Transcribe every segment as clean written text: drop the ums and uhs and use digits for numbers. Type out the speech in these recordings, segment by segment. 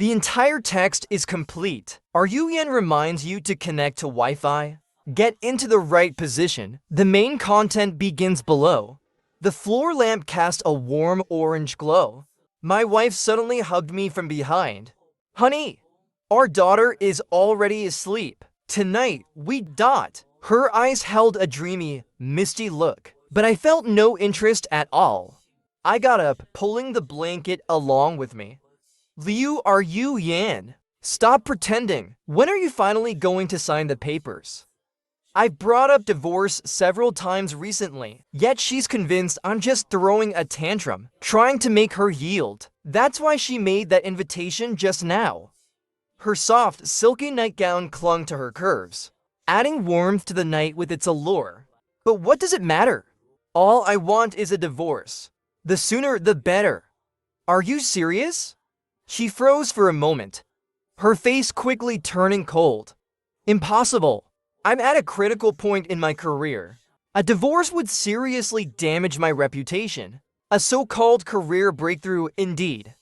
The entire text is complete. Reviewanime reminds you to connect to Wi-Fi. Get into the right position. The main content begins below. The floor lamp cast a warm orange glow. My wife suddenly hugged me from behind. Honey, our daughter is already asleep. Tonight, we dot. Her eyes held a dreamy, misty look, but I felt no interest at all. I got up, pulling the blanket along with me. Liu, are you Yan? Stop pretending. When are you finally going to sign the papers? I've brought up divorce several times recently, yet she's convinced I'm just throwing a tantrum, trying to make her yield. That's why she made that invitation just now. Her soft, silky nightgown clung to her curves, adding warmth to the night with its allure. But what does it matter? All I want is a divorce. The sooner, the better. Are you serious? She froze for a moment, her face quickly turning cold. Impossible. I'm at a critical point in my career. A divorce would seriously damage my reputation. A so-called career breakthrough indeed.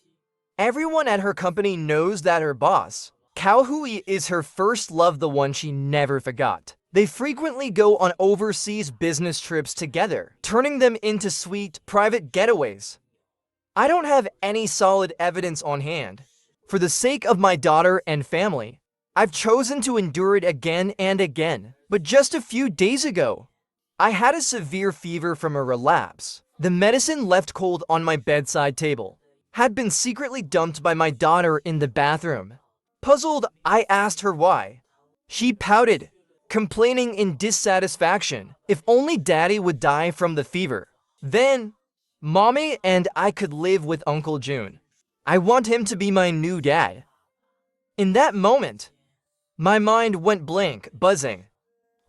Everyone at her company knows that her boss, Cao Hui, is her first love, the one she never forgot. They frequently go on overseas business trips together, turning them into sweet, private getaways. I don't have any solid evidence on hand. For the sake of my daughter and family, I've chosen to endure it again and again. But just a few days ago, I had a severe fever from a relapse. The medicine left cold on my bedside table had been secretly dumped by my daughter in the bathroom. Puzzled, I asked her why. She pouted, complaining in dissatisfaction. If only Daddy would die from the fever. Then, Mommy and I could live with Uncle June. I want him to be my new dad. In that moment, my mind went blank, buzzing,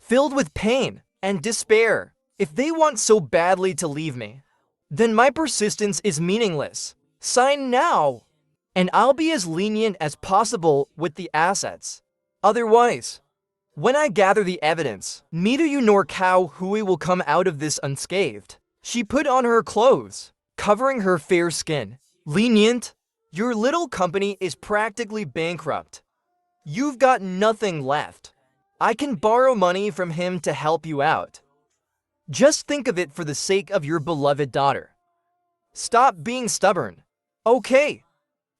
filled with pain and despair. If they want so badly to leave me, then my persistence is meaningless. Sign now, and I'll be as lenient as possible with the assets. Otherwise, when I gather the evidence, neither you nor Cao Hui will come out of this unscathed. She put on her clothes, covering her fair skin. Lenient? Your little company is practically bankrupt. You've got nothing left. I can borrow money from him to help you out. Just think of it for the sake of your beloved daughter. Stop being stubborn. Okay.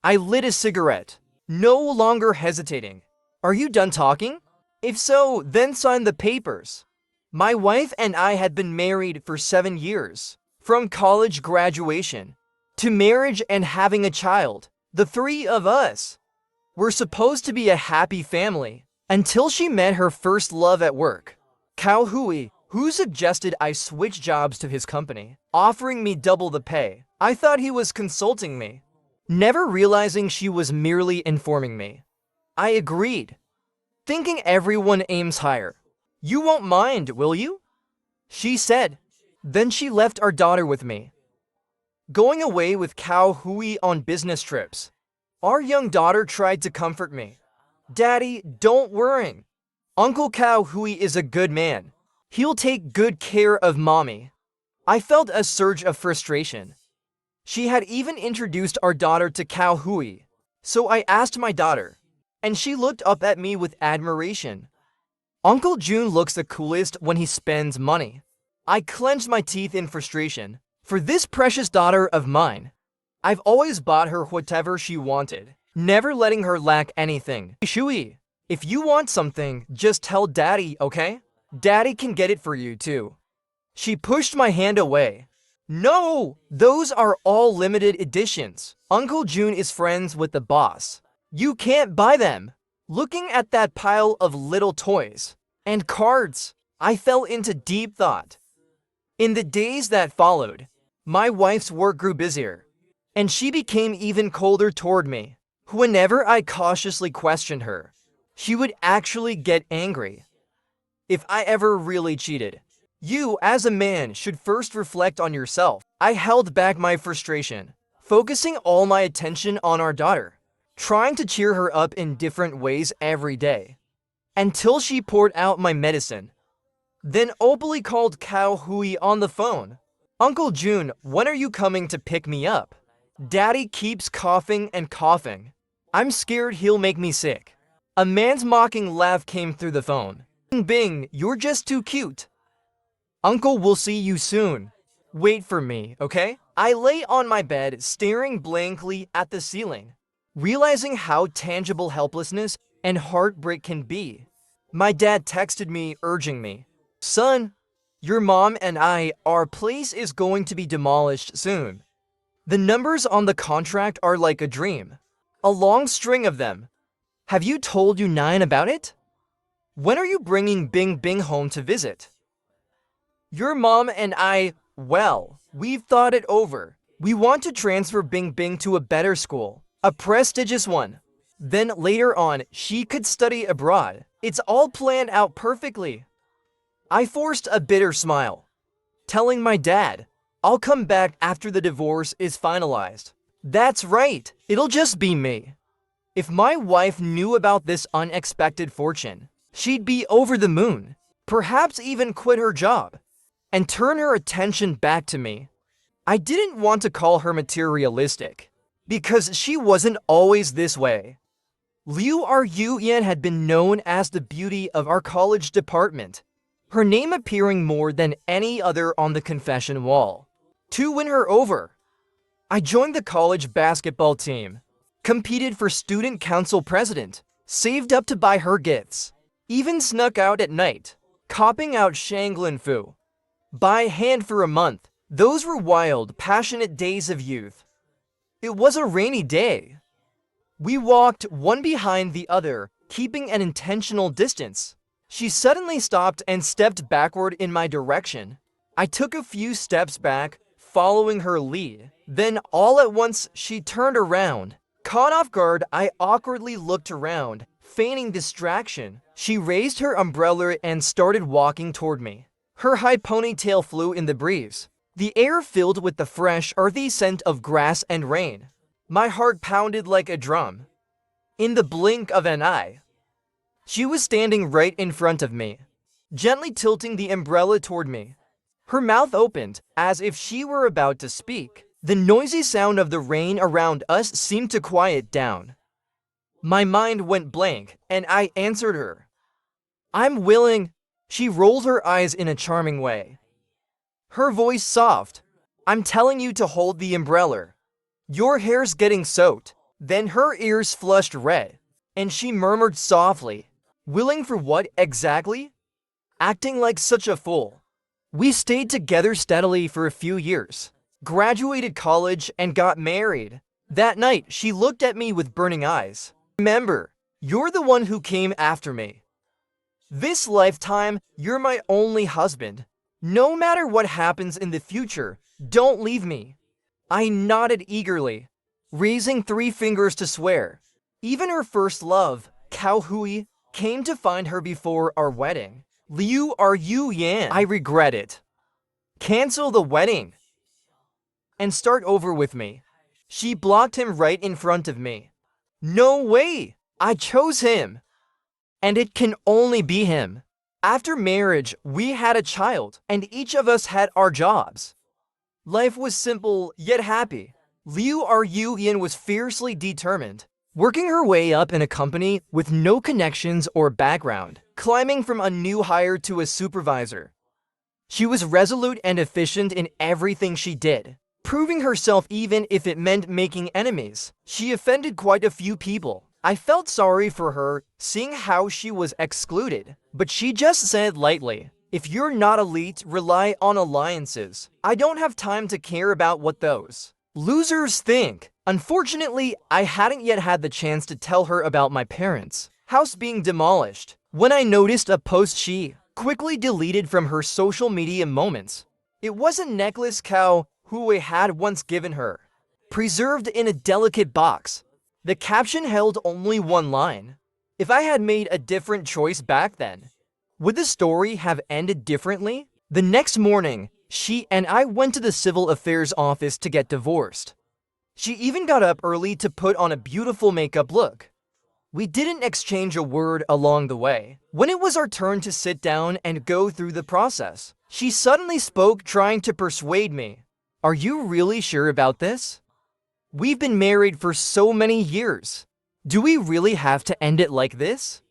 I lit a cigarette, no longer hesitating. Are you done talking? If so, then sign the papers. My wife and I had been married for 7 years. From college graduation to marriage and having a child, the three of us were supposed to be a happy family until she met her first love at work, Cao Hui, who suggested I switch jobs to his company, offering me double the pay. I thought he was consulting me, never realizing she was merely informing me. I agreed, thinking everyone aims higher. You won't mind, will you? She said. Then she left our daughter with me, going away with Cao Hui on business trips. Our young daughter tried to comfort me. Daddy, don't worry. Uncle Cao Hui is a good man. He'll take good care of Mommy. I felt a surge of frustration. She had even introduced our daughter to Cao Hui. So I asked my daughter, and she looked up at me with admiration. Uncle June looks the coolest when he spends money. I clenched my teeth in frustration. For this precious daughter of mine, I've always bought her whatever she wanted, never letting her lack anything. Shui, if you want something, just tell Daddy, okay? Daddy can get it for you too. She pushed my hand away. No, those are all limited editions. Uncle June is friends with the boss. You can't buy them. Looking at that pile of little toys and cards, I fell into deep thought. In the days that followed, my wife's work grew busier, and she became even colder toward me. Whenever I cautiously questioned her, she would actually get angry. If I ever really cheated, you, as a man, should first reflect on yourself. I held back my frustration, focusing all my attention on our daughter, trying to cheer her up in different ways every day, until she poured out my medicine. Then Opally called Cao Hui on the phone. Uncle June, when are you coming to pick me up? Daddy keeps coughing and coughing. I'm scared he'll make me sick. A man's mocking laugh came through the phone. Bing, you're just too cute. Uncle will see you soon. Wait for me, okay? I lay on my bed, staring blankly at the ceiling, realizing how tangible helplessness and heartbreak can be. My dad texted me, urging me, "Son, your mom and our place is going to be demolished soon. The numbers on the contract are like a dream. A long string of them. Have you told Unine about it? When are you bringing Bing Bing home to visit?" Your mom and well, we've thought it over. We want to transfer Bing Bing to a better school, a prestigious one. Then later on, she could study abroad. It's all planned out perfectly. I forced a bitter smile, telling my dad, I'll come back after the divorce is finalized. That's right, it'll just be me. If my wife knew about this unexpected fortune, she'd be over the moon, perhaps even quit her job, and turn her attention back to me. I didn't want to call her materialistic, because she wasn't always this way. Liu Yan had been known as the beauty of our college department, her name appearing more than any other on the confession wall. To win her over, I joined the college basketball team, competed for student council president, saved up to buy her gifts, even snuck out at night, copying out Shanglin Fu by hand for a month. Those were wild, passionate days of youth. It was a rainy day. We walked one behind the other, keeping an intentional distance. She suddenly stopped and stepped backward in my direction. I took a few steps back, following her lead. Then, all at once, she turned around. Caught off guard, I awkwardly looked around, feigning distraction. She raised her umbrella and started walking toward me. Her high ponytail flew in the breeze, the air filled with the fresh, earthy scent of grass and rain. My heart pounded like a drum. In the blink of an eye, she was standing right in front of me, gently tilting the umbrella toward me. Her mouth opened, as if she were about to speak. The noisy sound of the rain around us seemed to quiet down. My mind went blank, and I answered her. I'm willing. She rolled her eyes in a charming way, her voice soft. I'm telling you to hold the umbrella. Your hair's getting soaked. Then her ears flushed red, and she murmured softly, willing for what exactly? Acting like such a fool. We stayed together steadily for a few years, graduated college, and got married. That night, she looked at me with burning eyes. Remember, you're the one who came after me. This lifetime, you're my only husband. No matter what happens in the future, don't leave me. I nodded eagerly, raising 3 fingers to swear. Even her first love, Cao Hui, came to find her before our wedding. Liu Yan, I regret it. Cancel the wedding and start over with me. She blocked him right in front of me. No way! I chose him, and it can only be him. After marriage, we had a child, and each of us had our jobs. Life was simple, yet happy. Liu Yan was fiercely determined, working her way up in a company with no connections or background, climbing from a new hire to a supervisor. She was resolute and efficient in everything she did, proving herself even if it meant making enemies. She offended quite a few people. I felt sorry for her, seeing how she was excluded. But she just said lightly, if you're not elite, rely on alliances. I don't have time to care about what those losers think. Unfortunately, I hadn't yet had the chance to tell her about my parents' house being demolished, when I noticed a post she quickly deleted from her social media moments. It was a necklace Cao Hui had once given her, preserved in a delicate box. The caption held only one line. If I had made a different choice back then, would the story have ended differently? The next morning, she and I went to the civil affairs office to get divorced. She even got up early to put on a beautiful makeup look. We didn't exchange a word along the way. When it was our turn to sit down and go through the process, she suddenly spoke, trying to persuade me. Are you really sure about this? We've been married for so many years. Do we really have to end it like this?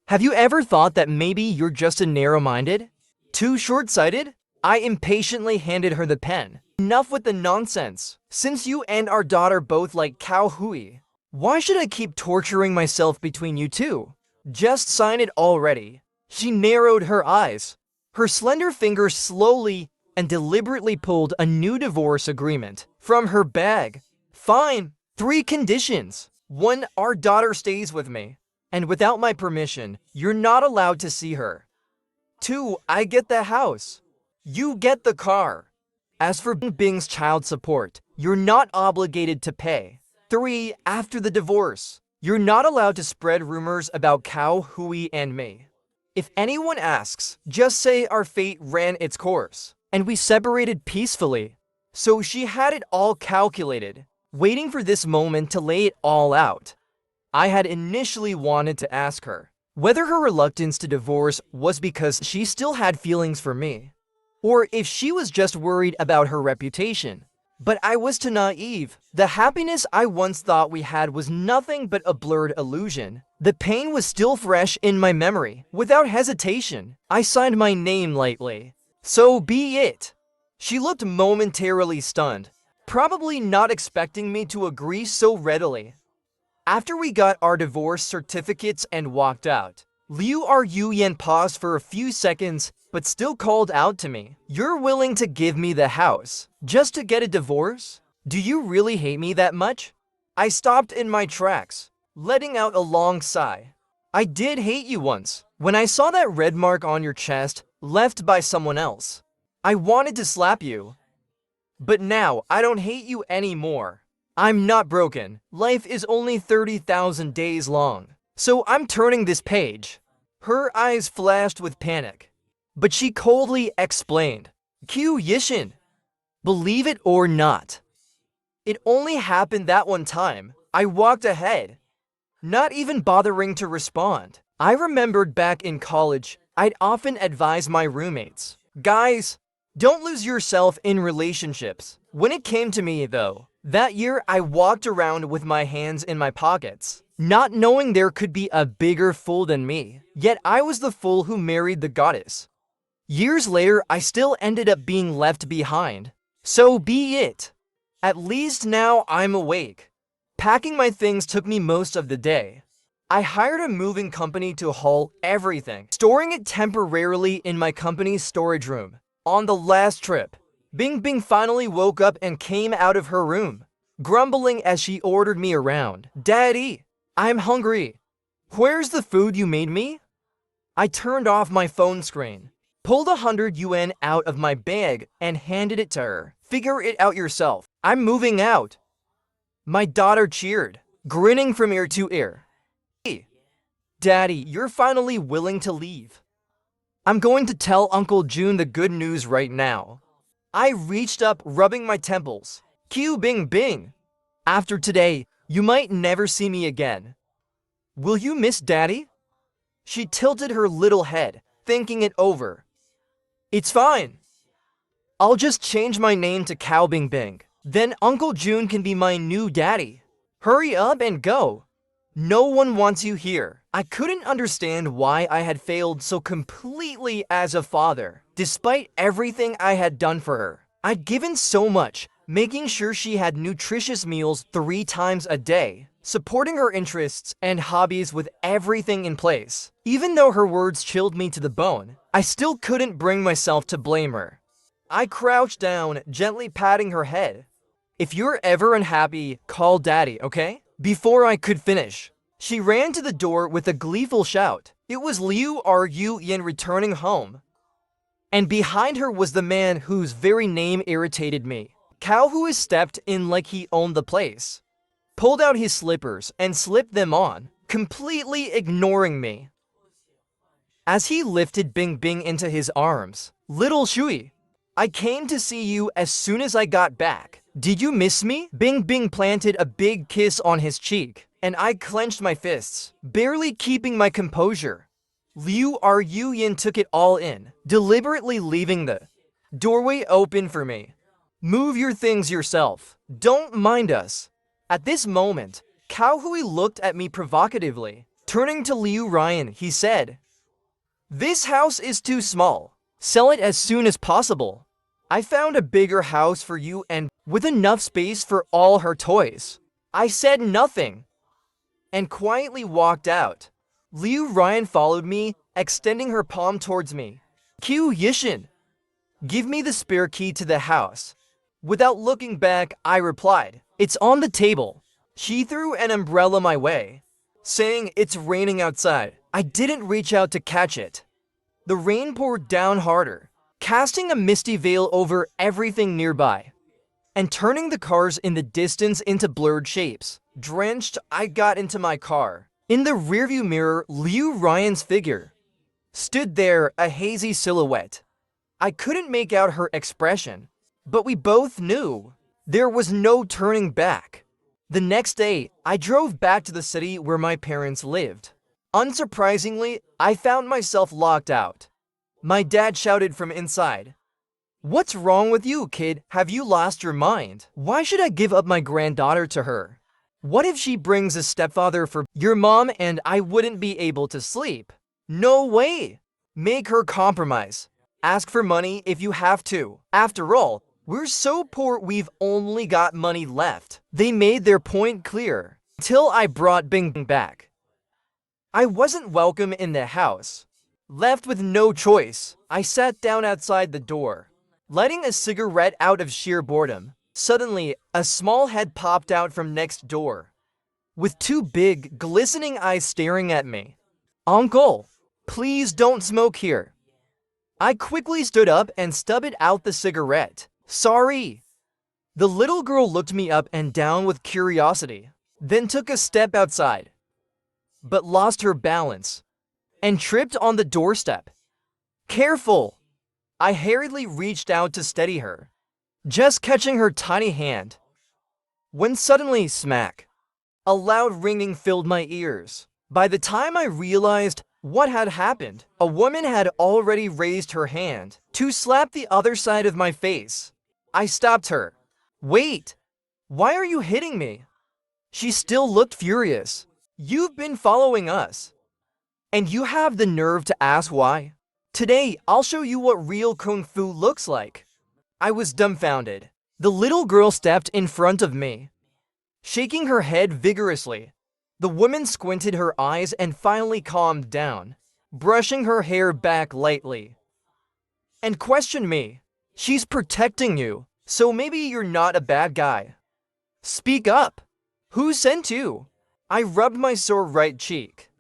Have you ever thought that maybe you're just a narrow-minded? Too short-sighted? I impatiently handed her the pen. Enough with the nonsense. Since you and our daughter both like cow hooey, why should I keep torturing myself between you two? Just sign it already. She narrowed her eyes. Her slender fingers slowly and deliberately pulled a new divorce agreement from her bag. Fine. 3 conditions. 1, our daughter stays with me. And without my permission, you're not allowed to see her. 2, I get the house. You get the car. As for Bing's child support, you're not obligated to pay. 3, after the divorce, you're not allowed to spread rumors about Cow, Hui, and me. If anyone asks, just say our fate ran its course, and we separated peacefully. So she had it all calculated, waiting for this moment to lay it all out. I had initially wanted to ask her whether her reluctance to divorce was because she still had feelings for me, or if she was just worried about her reputation. But I was too naive. The happiness I once thought we had was nothing but a blurred illusion. The pain was still fresh in my memory. Without hesitation, I signed my name lightly. So be it. She looked momentarily stunned, probably not expecting me to agree so readily. After we got our divorce certificates and walked out, Liu Yuyan paused for a few seconds but still called out to me, "You're willing to give me the house just to get a divorce? Do you really hate me that much?" I stopped in my tracks, letting out a long sigh. I did hate you once, when I saw that red mark on your chest left by someone else. I wanted to slap you. But now I don't hate you anymore. I'm not broken. Life is only 30,000 days long. So I'm turning this page. Her eyes flashed with panic, but she coldly explained, "Q Yishin, believe it or not, it only happened that one time." I walked ahead, not even bothering to respond. I remembered back in college, I'd often advise my roommates, "Guys, don't lose yourself in relationships." When it came to me, though, that year I walked around with my hands in my pockets, not knowing there could be a bigger fool than me. Yet I was the fool who married the goddess. Years later, I still ended up being left behind. So be it. At least now I'm awake. Packing my things took me most of the day. I hired a moving company to haul everything, storing it temporarily in my company's storage room. On the last trip, Bing finally woke up and came out of her room, grumbling as she ordered me around. "Daddy, I'm hungry. Where's the food you made me?" I turned off my phone screen, pulled 100 yuan out of my bag, and handed it to her. "Figure it out yourself. I'm moving out." My daughter cheered, grinning from ear to ear. "Hey, Daddy, you're finally willing to leave. I'm going to tell Uncle June the good news right now." I reached up, rubbing my temples. "Q Bing. After today, you might never see me again. Will you miss Daddy?" She tilted her little head, thinking it over. "It's fine. I'll just change my name to Cow Bing. Then Uncle June can be my new daddy. Hurry up and go. No one wants you here." I couldn't understand why I had failed so completely as a father. Despite everything I had done for her, I'd given so much, making sure she had nutritious meals 3 times a day, supporting her interests and hobbies with everything in place. Even though her words chilled me to the bone, I still couldn't bring myself to blame her. I crouched down, gently patting her head. "If you're ever unhappy, call Daddy, okay?" Before I could finish, she ran to the door with a gleeful shout. It was Liu Yuyan returning home. And behind her was the man whose very name irritated me. Cao Hu stepped in like he owned the place, pulled out his slippers and slipped them on, completely ignoring me. As he lifted Bing into his arms, "Little Shui, I came to see you as soon as I got back. Did you miss me?" Bing planted a big kiss on his cheek, and I clenched my fists, barely keeping my composure. Liu Yuyan took it all in, deliberately leaving the doorway open for me. "Move your things yourself. Don't mind us." At this moment, Cao Hui looked at me provocatively. Turning to Liu Ryan, he said, "This house is too small. Sell it as soon as possible. I found a bigger house for you and with enough space for all her toys." I said nothing and quietly walked out. Liu Ryan followed me, extending her palm towards me. "Q Yishin, give me the spare key to the house." Without looking back, I replied, "It's on the table." She threw an umbrella my way, saying it's raining outside. I didn't reach out to catch it. The rain poured down harder, casting a misty veil over everything nearby, and turning the cars in the distance into blurred shapes. Drenched, I got into my car. In the rearview mirror, Liu Ryan's figure stood there, a hazy silhouette. I couldn't make out her expression, but we both knew there was no turning back. The next day, I drove back to the city where my parents lived. Unsurprisingly, I found myself locked out. My dad shouted from inside, "What's wrong with you, kid? Have you lost your mind? Why should I give up my granddaughter to her? What if she brings a stepfather for your mom and I wouldn't be able to sleep? No way! Make her compromise. Ask for money if you have to. After all, we're so poor we've only got money left." They made their point clear until I brought Bing back. I wasn't welcome in the house. Left with no choice, I sat down outside the door, lighting a cigarette out of sheer boredom. Suddenly, a small head popped out from next door, with two big, glistening eyes staring at me. "Uncle, please don't smoke here." I quickly stood up and stubbed out the cigarette. "Sorry." The little girl looked me up and down with curiosity, then took a step outside, but lost her balance and tripped on the doorstep. "Careful!" I hurriedly reached out to steady her, just catching her tiny hand, when suddenly, smack! A loud ringing filled my ears. By the time I realized what had happened, a woman had already raised her hand to slap the other side of my face. I stopped her. "Wait! Why are you hitting me?" She still looked furious. "You've been following us, and you have the nerve to ask why? Today, I'll show you what real kung fu looks like." I was dumbfounded. The little girl stepped in front of me, shaking her head vigorously. The woman squinted her eyes and finally calmed down, brushing her hair back lightly, and questioned me. "She's protecting you, so maybe you're not a bad guy. Speak up. Who sent you?" I rubbed my sore right cheek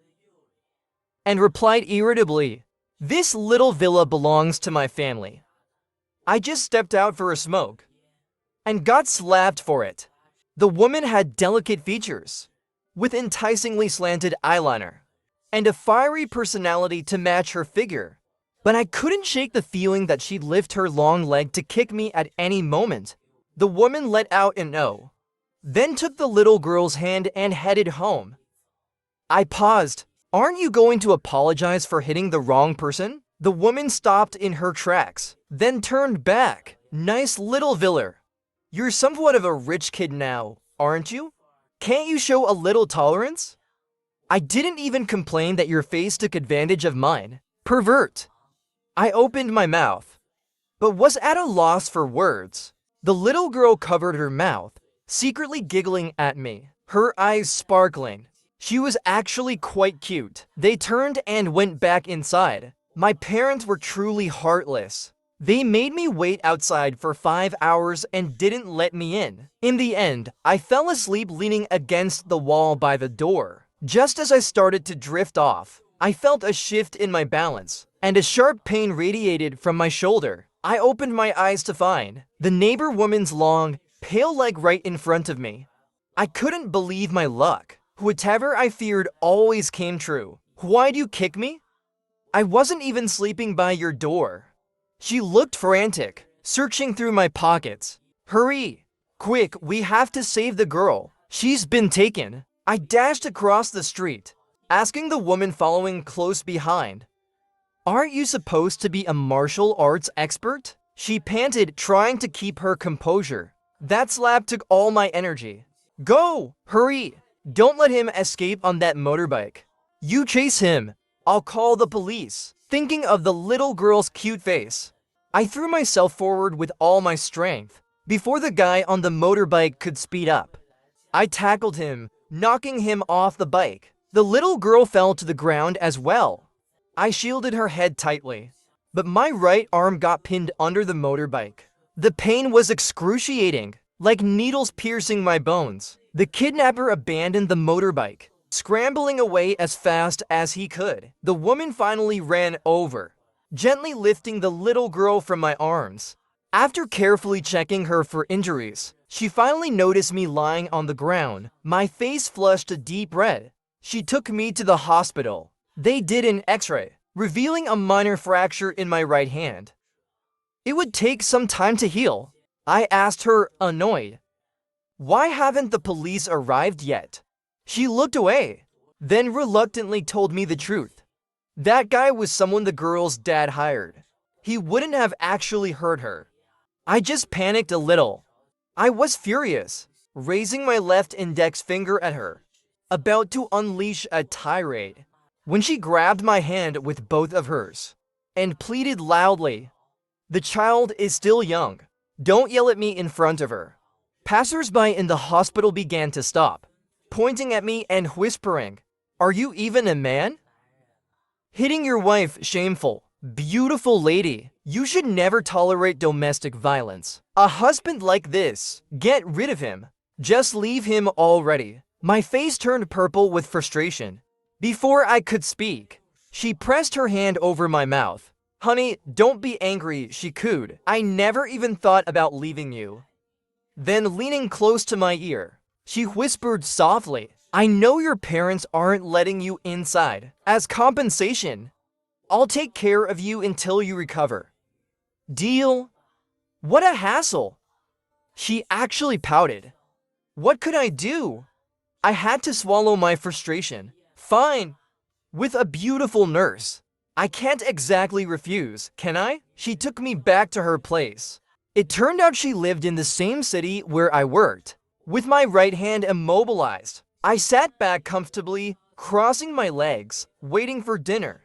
and replied irritably, "This little villa belongs to my family. I just stepped out for a smoke and got slapped for it." The woman had delicate features, with enticingly slanted eyeliner, and a fiery personality to match her figure. But I couldn't shake the feeling that she'd lift her long leg to kick me at any moment. The woman let out an "oh," then took the little girl's hand and headed home. I paused. "Aren't you going to apologize for hitting the wrong person?" The woman stopped in her tracks, then turned back. "Nice little villa. You're somewhat of a rich kid now, aren't you? Can't you show a little tolerance? I didn't even complain that your face took advantage of mine. Pervert." I opened my mouth, but was at a loss for words. The little girl covered her mouth, secretly giggling at me, her eyes sparkling. She was actually quite cute. They turned and went back inside. My parents were truly heartless. They made me wait outside for 5 hours and didn't let me in. In the end, I fell asleep leaning against the wall by the door. Just as I started to drift off, I felt a shift in my balance, and a sharp pain radiated from my shoulder. I opened my eyes to find the neighbor woman's long, pale leg right in front of me. I couldn't believe my luck. Whatever I feared always came true. "Why'd you kick me? I wasn't even sleeping by your door." She looked frantic, searching through my pockets. "Hurry! Quick, we have to save the girl. She's been taken." I dashed across the street, asking the woman following close behind, "Aren't you supposed to be a martial arts expert?" She panted, trying to keep her composure. That slap took all my energy. "Go! Hurry! Don't let him escape on that motorbike. You chase him. I'll call the police. Thinking of the little girl's cute face, I threw myself forward with all my strength. Before the guy on the motorbike could speed up, I tackled him, knocking him off the bike. The little girl fell to the ground as well. I shielded her head tightly, but my right arm got pinned under the motorbike. The pain was excruciating, like needles piercing my bones. The kidnapper abandoned the motorbike, scrambling away as fast as he could. The woman finally ran over, gently lifting the little girl from my arms. After carefully checking her for injuries, she finally noticed me lying on the ground. My face flushed a deep red. She took me to the hospital. They did an x-ray, revealing a minor fracture in my right hand. It would take some time to heal. I asked her, annoyed. Why haven't the police arrived yet? She looked away, then reluctantly told me the truth. That guy was someone the girl's dad hired. He wouldn't have actually hurt her. I just panicked a little. I was furious, raising my left index finger at her, about to unleash a tirade, when she grabbed my hand with both of hers and pleaded loudly, "The child is still young. Don't yell at me in front of her." Passers-by in the hospital began to stop, pointing at me and whispering, "Are you even a man? Hitting your wife, shameful. Beautiful lady, you should never tolerate domestic violence. A husband like this, get rid of him. Just leave him already." My face turned purple with frustration. Before I could speak, she pressed her hand over my mouth. "Honey, don't be angry," she cooed. "I never even thought about leaving you." Then, leaning close to my ear, she whispered softly, "I know your parents aren't letting you inside. As compensation, I'll take care of you until you recover. Deal?" What a hassle. She actually pouted. What could I do? I had to swallow my frustration. Fine. With a beautiful nurse, I can't exactly refuse, can I? She took me back to her place. It turned out she lived in the same city where I worked. With my right hand immobilized, I sat back comfortably, crossing my legs, waiting for dinner.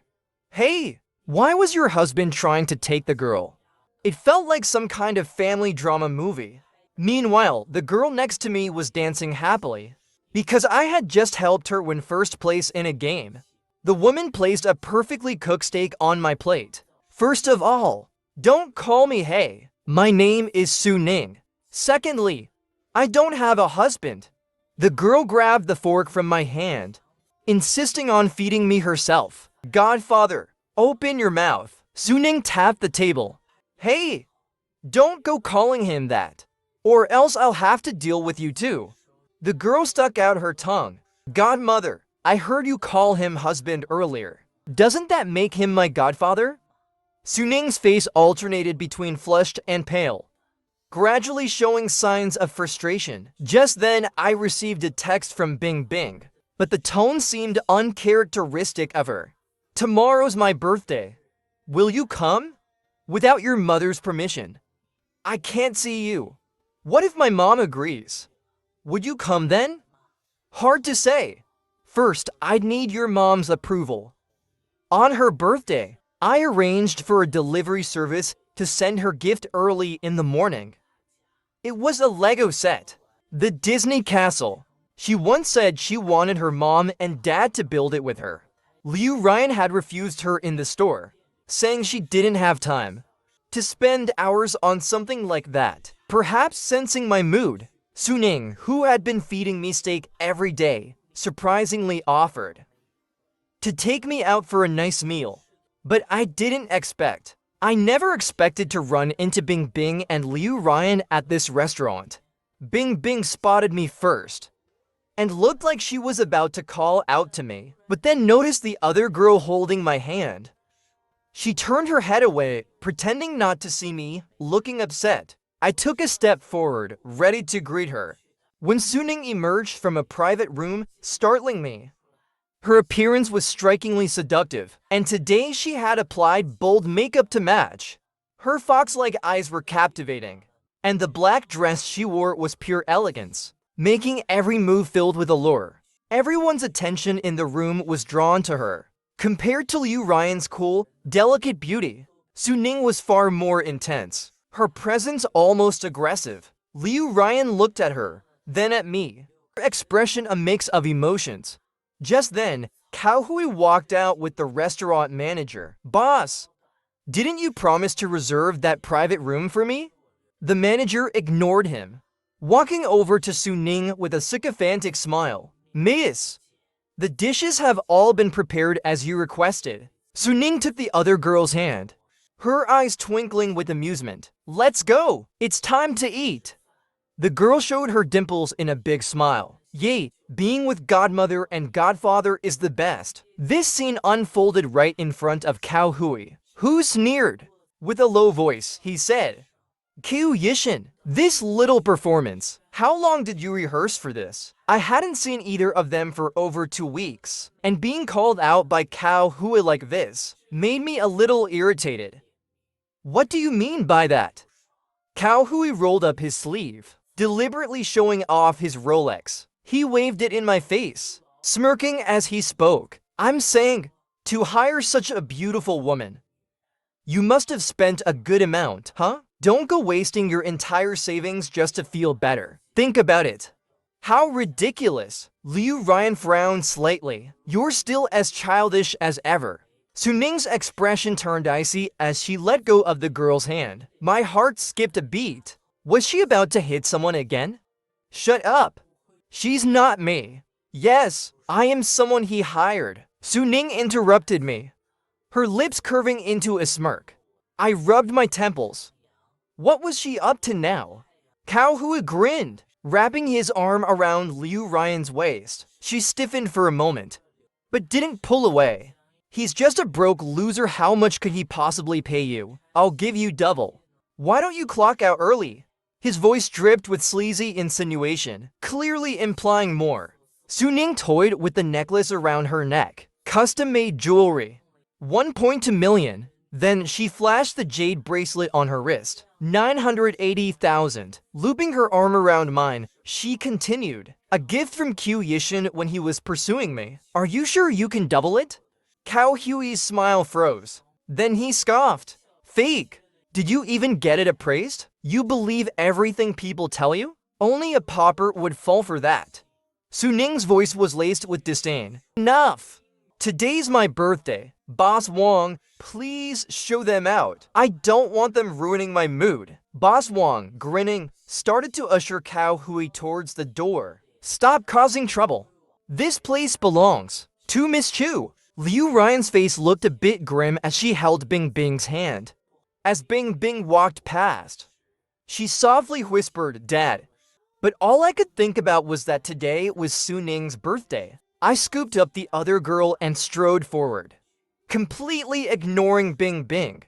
"Hey, why was your husband trying to take the girl?" It felt like some kind of family drama movie. Meanwhile, the girl next to me was dancing happily, because I had just helped her win first place in a game. The woman placed a perfectly cooked steak on my plate. "First of all, don't call me hey. My name is Su-ning. Secondly, I don't have a husband." The girl grabbed the fork from my hand, insisting on feeding me herself. "Godfather, open your mouth." Su-ning tapped the table. "Hey, don't go calling him that, or else I'll have to deal with you too." The girl stuck out her tongue. "Godmother, I heard you call him husband earlier. Doesn't that make him my godfather?" Su-ning's face alternated between flushed and pale, gradually showing signs of frustration. Just then, I received a text from Bing Bing, but the tone seemed uncharacteristic of her. "Tomorrow's my birthday. Will you come? Without your mother's permission. I can't see you. What if my mom agrees? Would you come then?" Hard to say. First, I'd need your mom's approval. On her birthday, I arranged for a delivery service to send her gift early in the morning. It was a Lego set, the Disney castle. She once said she wanted her mom and dad to build it with her. Liu Ryan had refused her in the store, saying she didn't have time to spend hours on something like that. Perhaps sensing my mood, Su-ning, who had been feeding me steak every day, surprisingly offered to take me out for a nice meal. But I didn't expect. I never expected to run into Bing Bing and Liu Ryan at this restaurant. Bing Bing spotted me first and looked like she was about to call out to me, but then noticed the other girl holding my hand. She turned her head away, pretending not to see me, looking upset. I took a step forward, ready to greet her, when Su-ning emerged from a private room, startling me. Her appearance was strikingly seductive, and today she had applied bold makeup to match. Her fox-like eyes were captivating, and the black dress she wore was pure elegance, making every move filled with allure. Everyone's attention in the room was drawn to her. Compared to Liu Ryan's cool, delicate beauty, Suning was far more intense. Her presence almost aggressive. Liu Ryan looked at her, then at me. Her expression a mix of emotions. Just then, Cao Hui walked out with the restaurant manager. "Boss, didn't you promise to reserve that private room for me?" The manager ignored him, walking over to Suning with a sycophantic smile. "Miss, the dishes have all been prepared as you requested." Suning took the other girl's hand, her eyes twinkling with amusement. "Let's go! It's time to eat!" The girl showed her dimples in a big smile. Yay, being with godmother and godfather is the best. This scene unfolded right in front of Cao Hui, who sneered. With a low voice, he said, "Qiu Yishin, this little performance, how long did you rehearse for this?" I hadn't seen either of them for over 2 weeks, and being called out by Cao Hui like this made me a little irritated. "What do you mean by that?" Cao Hui rolled up his sleeve, deliberately showing off his Rolex. He waved it in my face, smirking as he spoke. "I'm saying, to hire such a beautiful woman, you must have spent a good amount, huh? Don't go wasting your entire savings just to feel better. Think about it." "How ridiculous!" Liu Ryan frowned slightly. "You're still as childish as ever." Suning's expression turned icy as she let go of the girl's hand. My heart skipped a beat. Was she about to hit someone again? "Shut up! She's not me." "Yes, I am someone he hired." Suning interrupted me, her lips curving into a smirk. I rubbed my temples. What was she up to now? Cao Hui grinned, wrapping his arm around Liu Ryan's waist. She stiffened for a moment, but didn't pull away. "He's just a broke loser. How much could he possibly pay you? I'll give you double. Why don't you clock out early?" His voice dripped with sleazy insinuation, clearly implying more. Suning toyed with the necklace around her neck. Custom-made jewelry. 1.2 million. Then she flashed the jade bracelet on her wrist. 980,000. Looping her arm around mine, she continued. "A gift from Qiu Yishin when he was pursuing me. Are you sure you can double it?" Cao Hui's smile froze. Then he scoffed. "Fake. Did you even get it appraised? You believe everything people tell you? Only a pauper would fall for that." Suning's voice was laced with disdain. "Enough! Today's my birthday. Boss Wang, please show them out. I don't want them ruining my mood." Boss Wang, grinning, started to usher Cao Hui towards the door. "Stop causing trouble. This place belongs to Miss Chu." Liu Ryan's face looked a bit grim as she held Bing Bing's hand. As Bing Bing walked past, she softly whispered, "Dad." But all I could think about was that today was Suning's birthday. I scooped up the other girl and strode forward, completely ignoring Bing Bing.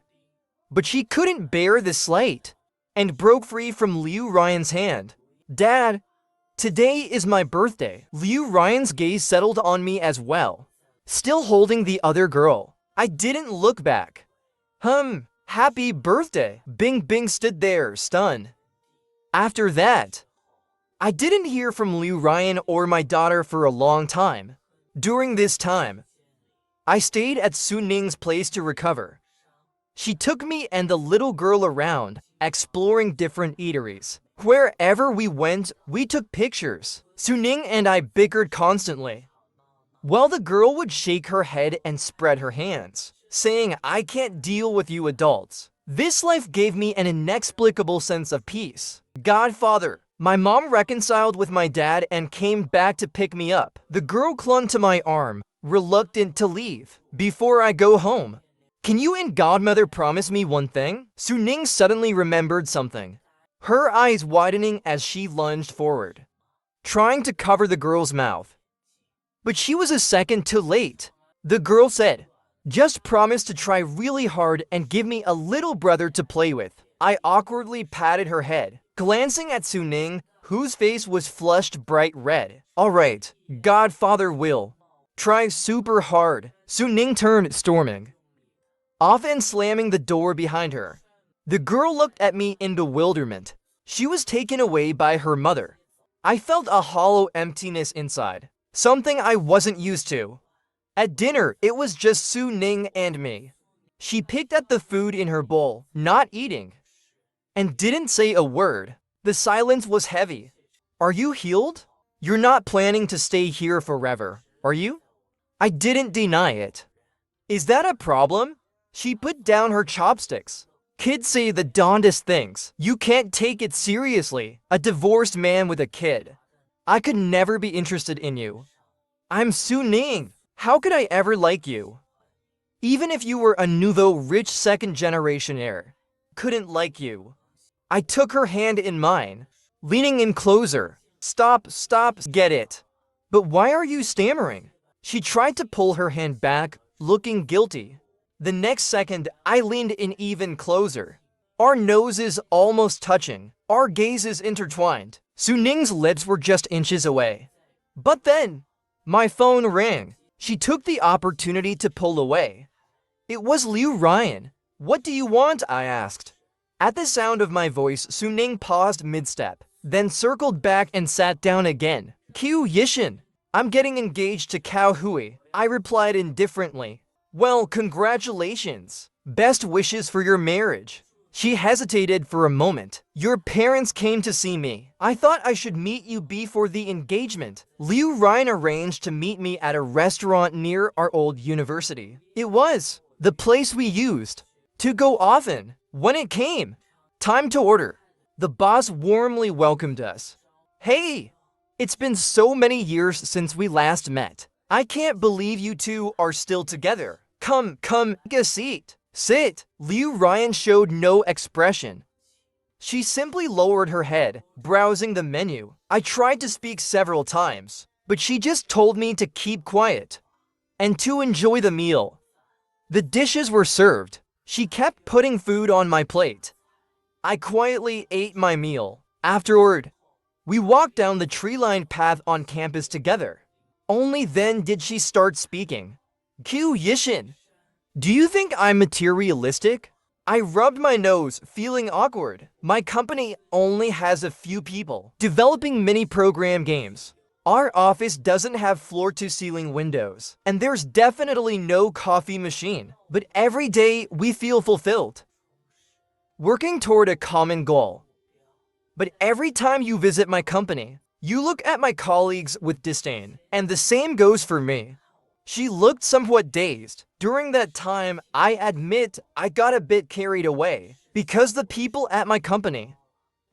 But she couldn't bear the slight, and broke free from Liu Ryan's hand. "Dad, today is my birthday." Liu Ryan's gaze settled on me as well, still holding the other girl. I didn't look back. Happy birthday." Bing Bing stood there, stunned. After that, I didn't hear from Liu Ryan or my daughter for a long time. During this time, I stayed at Suning's place to recover. She took me and the little girl around, exploring different eateries. Wherever we went, we took pictures. Suning and I bickered constantly, while the girl would shake her head and spread her hands, saying, "I can't deal with you adults." This life gave me an inexplicable sense of peace. Godfather. My mom reconciled with my dad and came back to pick me up. The girl clung to my arm, reluctant to leave. "Before I go home, can you and godmother promise me one thing?" Suning suddenly remembered something, her eyes widening as she lunged forward, trying to cover the girl's mouth. But she was a second too late. The girl said, "Just promise to try really hard and give me a little brother to play with." I awkwardly patted her head, glancing at Suning, whose face was flushed bright red. "All right, godfather will try super hard." Suning turned, storming off and slamming the door behind her. The girl looked at me in bewilderment. She was taken away by her mother. I felt a hollow emptiness inside. something I wasn't used to. At dinner, it was just Su Ning and me. She picked at the food in her bowl, not eating, and didn't say a word. The silence was heavy. Are you healed? You're not planning to stay here forever, are you? I didn't deny it. Is that a problem? She put down her chopsticks. Kids say the darndest things. You can't take it seriously. A divorced man with a kid. I could never be interested in you. I'm Su Ning. How could I ever like you? Even if you were a nouveau rich second-generation heir, couldn't like you. I took her hand in mine, leaning in closer. Stop, get it. But why are you stammering? She tried to pull her hand back, looking guilty. The next second, I leaned in even closer. Our noses almost touching, our gazes intertwined. Su Ning's lips were just inches away. But then, my phone rang. She took the opportunity to pull away. It was Liu Ryan. What do you want? I asked. At the sound of my voice, Su Ning paused mid-step, then circled back and sat down again. Q Yishin. I'm getting engaged to Cao Hui, I replied indifferently. Well, congratulations. Best wishes for your marriage. She hesitated for a moment. Your parents came to see me. I thought I should meet you before the engagement. Liu Ryan arranged to meet me at a restaurant near our old university. It was the place we used to go often. When it came time to order, the boss warmly welcomed us. Hey, it's been so many years since we last met. I can't believe you two are still together. Come, take a seat. Sit. Liu Ryan showed no expression. She simply lowered her head, browsing the menu. I tried to speak several times, but she just told me to keep quiet and to enjoy the meal. The dishes were served. She kept putting food on my plate. I quietly ate my meal. Afterward, we walked down the tree-lined path on campus together. Only then did she start speaking. Q Yishin, do you think I'm materialistic? I rubbed my nose, feeling awkward. My company only has a few people developing mini-program games. Our office doesn't have floor-to-ceiling windows, and there's definitely no coffee machine. But every day, we feel fulfilled, working toward a common goal. But every time you visit my company, you look at my colleagues with disdain, and the same goes for me. She looked somewhat dazed. During that time, I admit I got a bit carried away, because the people at my company,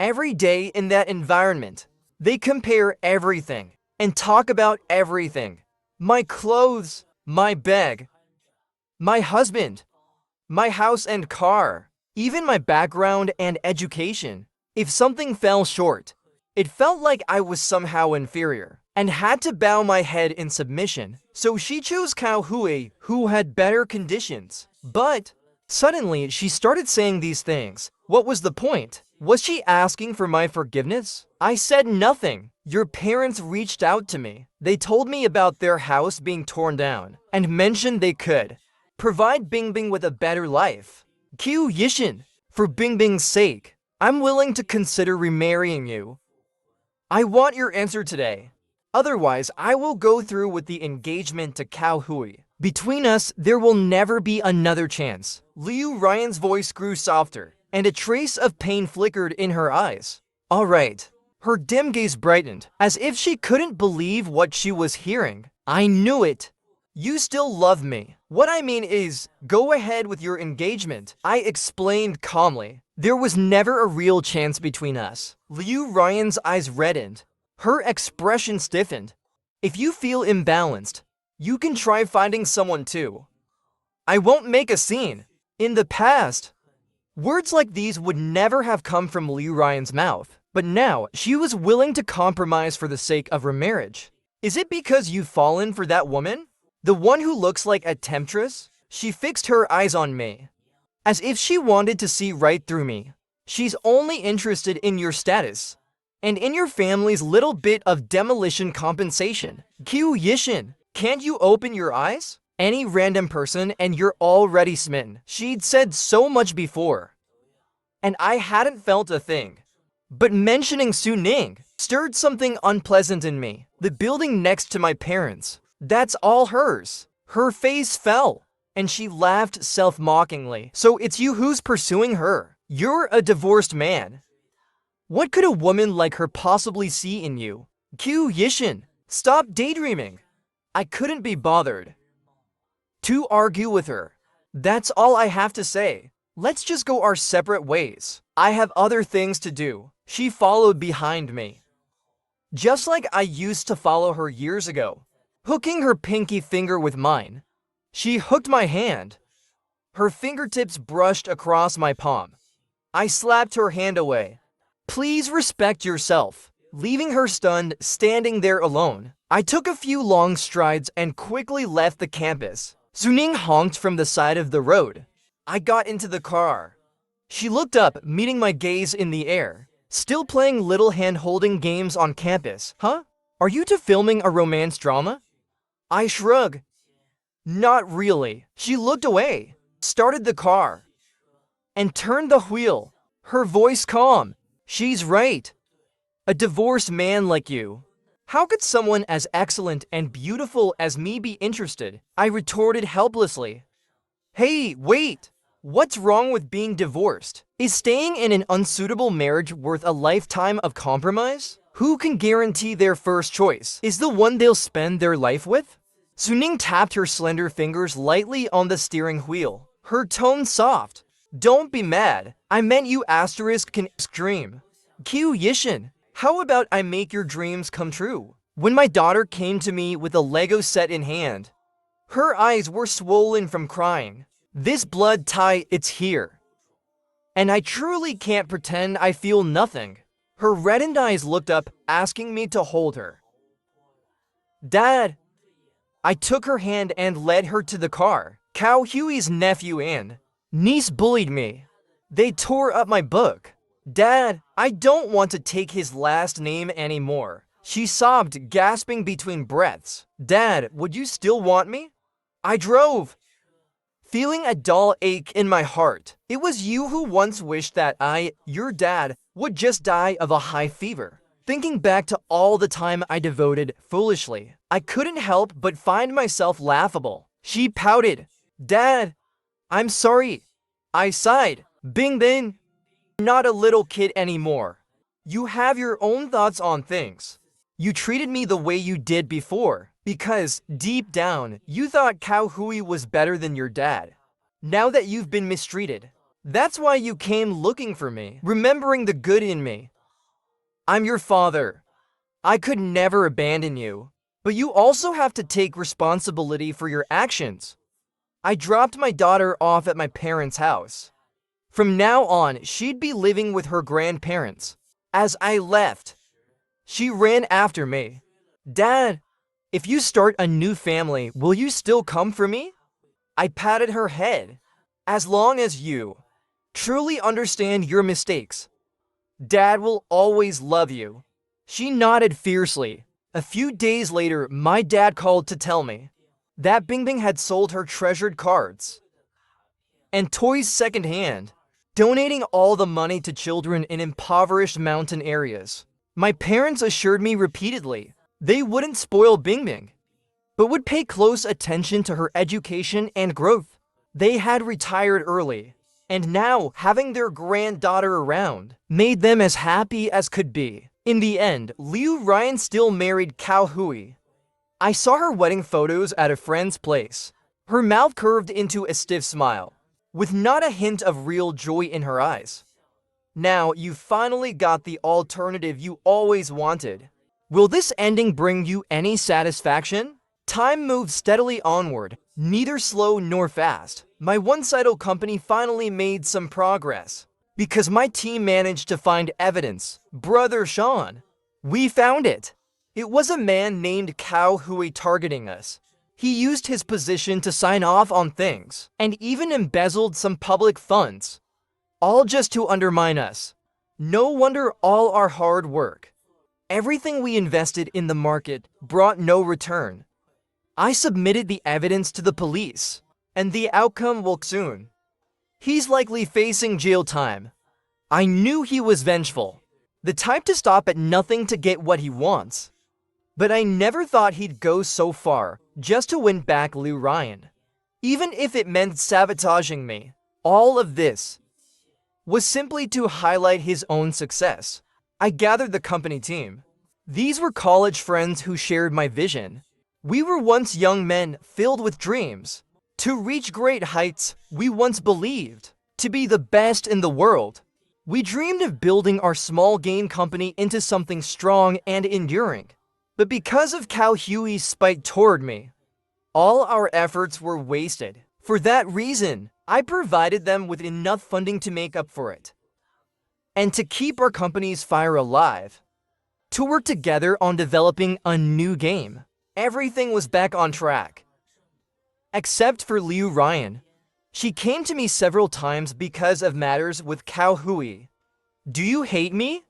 every day in that environment, they compare everything and talk about everything. My clothes, my bag, my husband, my house and car, even my background and education. If something fell short, it felt like I was somehow inferior and had to bow my head in submission. So she chose Cao Hui, who had better conditions. But suddenly she started saying these things. What was the point? Was she asking for my forgiveness? I said nothing. Your parents reached out to me. They told me about their house being torn down and mentioned they could provide Bingbing with a better life. Q Yishin, for Bingbing's sake, I'm willing to consider remarrying you. I want your answer today. Otherwise, I will go through with the engagement to Cao Hui. Between us, there will never be another chance. Liu Ryan's voice grew softer, and a trace of pain flickered in her eyes. All right. Her dim gaze brightened, as if she couldn't believe what she was hearing. I knew it. You still love me. What I mean is, go ahead with your engagement, I explained calmly. There was never a real chance between us. Liu Ryan's eyes reddened. Her expression stiffened. If you feel imbalanced, you can try finding someone too. I won't make a scene. In the past, words like these would never have come from Liu Ryan's mouth. But now, she was willing to compromise for the sake of her marriage. Is it because you've fallen for that woman? The one who looks like a temptress? She fixed her eyes on me, as if she wanted to see right through me. She's only interested in your status, and in your family's little bit of demolition compensation. Q Yishin, can't you open your eyes? Any random person and you're already smitten. She'd said so much before, and I hadn't felt a thing. But mentioning Suning stirred something unpleasant in me. The building next to my parents, that's all hers. Her face fell, and she laughed self-mockingly. So it's you who's pursuing her. You're a divorced man. What could a woman like her possibly see in you? Q Yishin, stop daydreaming. I couldn't be bothered to argue with her. That's all I have to say. Let's just go our separate ways. I have other things to do. She followed behind me, just like I used to follow her years ago. Hooking her pinky finger with mine, she hooked my hand. Her fingertips brushed across my palm. I slapped her hand away. Please respect yourself. Leaving her stunned, standing there alone, I took a few long strides and quickly left the campus. Suning honked from the side of the road. I got into the car. She looked up, meeting my gaze in the air. Still playing little hand-holding games on campus, huh? Are you two filming a romance drama? I shrug. Not really. She looked away, started the car, and turned the wheel. Her voice calm. She's right. A divorced man like you. How could someone as excellent and beautiful as me be interested? I retorted helplessly. Hey, wait! What's wrong with being divorced? Is staying in an unsuitable marriage worth a lifetime of compromise? Who can guarantee their first choice is the one they'll spend their life with? Suning tapped her slender fingers lightly on the steering wheel. Her tone soft. Don't be mad. I meant you can dream. Q Yishin, how about I make your dreams come true? When my daughter came to me with a Lego set in hand, her eyes were swollen from crying. This blood tie, it's here. And I truly can't pretend I feel nothing. Her reddened eyes looked up, asking me to hold her. Dad! I took her hand and led her to the car. Cao Huey's nephew and niece bullied me. They tore up my book. Dad, I don't want to take his last name anymore. She sobbed, gasping between breaths. Dad, would you still want me? I drove, feeling a dull ache in my heart. It was you who once wished that your dad, would just die of a high fever. Thinking back to all the time I devoted foolishly, I couldn't help but find myself laughable. She pouted. Dad, I'm sorry. I sighed. Bing bing. Not a little kid anymore. You have your own thoughts on things. You treated me the way you did before, because, deep down, you thought Cao Hui was better than your dad. Now that you've been mistreated, that's why you came looking for me, remembering the good in me. I'm your father. I could never abandon you, but you also have to take responsibility for your actions. I dropped my daughter off at my parents' house. From now on, she'd be living with her grandparents. As I left, she ran after me. Dad, if you start a new family, will you still come for me? I patted her head. As long as you truly understand your mistakes, Dad will always love you. She nodded fiercely. A few days later, my dad called to tell me that Bingbing had sold her treasured cards and toys secondhand, donating all the money to children in impoverished mountain areas. My parents assured me repeatedly they wouldn't spoil Bingbing, but would pay close attention to her education and growth. They had retired early, and now having their granddaughter around made them as happy as could be. In the end, Liu Ryan still married Cao Hui. I saw her wedding photos at a friend's place. Her mouth curved into a stiff smile, with not a hint of real joy in her eyes. Now you finally got the alternative you always wanted. Will this ending bring you any satisfaction? Time moved steadily onward, neither slow nor fast. My one-sided company finally made some progress, because my team managed to find evidence. Brother Sean, we found it. It was a man named Cao Hui targeting us. He used his position to sign off on things, and even embezzled some public funds, all just to undermine us. No wonder all our hard work, everything we invested in the market, brought no return. I submitted the evidence to the police, and the outcome will soon. He's likely facing jail time. I knew he was vengeful. The type to stop at nothing to get what he wants. But I never thought he'd go so far just to win back Liu Ryan. Even if it meant sabotaging me, all of this was simply to highlight his own success. I gathered the company team. These were college friends who shared my vision. We were once young men filled with dreams. To reach great heights, we once believed. To be the best in the world. We dreamed of building our small game company into something strong and enduring. But because of Cao Huey's spite toward me, all our efforts were wasted. For that reason, I provided them with enough funding to make up for it. And to keep our company's fire alive. To work together on developing a new game. Everything was back on track. Except for Liu Ryan. She came to me several times because of matters with Cao Hui. Do you hate me?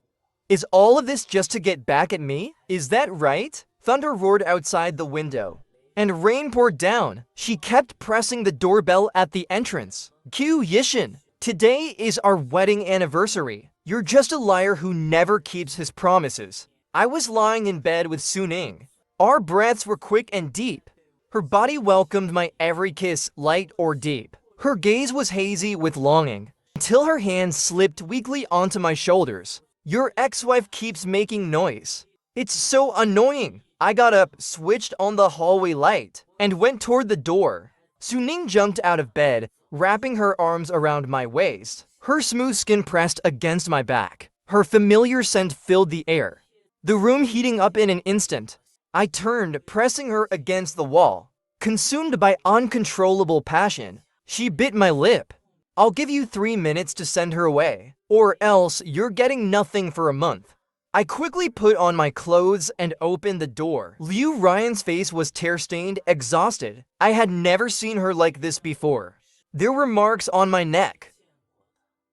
Is all of this just to get back at me? Is that right? Thunder roared outside the window. And rain poured down. She kept pressing the doorbell at the entrance. Q Yishin, today is our wedding anniversary. You're just a liar who never keeps his promises. I was lying in bed with Suning. Our breaths were quick and deep. Her body welcomed my every kiss, light or deep. Her gaze was hazy with longing, until her hands slipped weakly onto my shoulders. Your ex-wife keeps making noise. It's so annoying. I got up, switched on the hallway light, and went toward the door. Suning jumped out of bed, wrapping her arms around my waist. Her smooth skin pressed against my back. Her familiar scent filled the air. The room heating up in an instant. I turned, pressing her against the wall. Consumed by uncontrollable passion, she bit my lip. I'll give you 3 minutes to send her away, or else you're getting nothing for a month. I quickly put on my clothes and opened the door. Liu Ryan's face was tear-stained, exhausted. I had never seen her like this before. There were marks on my neck,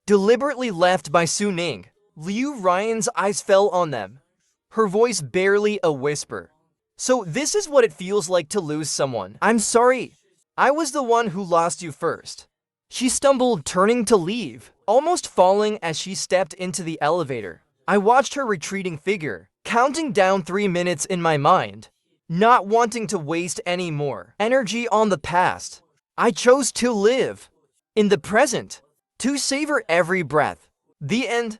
deliberately left by Suning. Liu Ryan's eyes fell on them, her voice barely a whisper. So this is what it feels like to lose someone. I'm sorry. I was the one who lost you first. She stumbled, turning to leave, almost falling as she stepped into the elevator. I watched her retreating figure, counting down 3 minutes in my mind, not wanting to waste any more energy on the past. I chose to live in the present, to savor every breath. The end.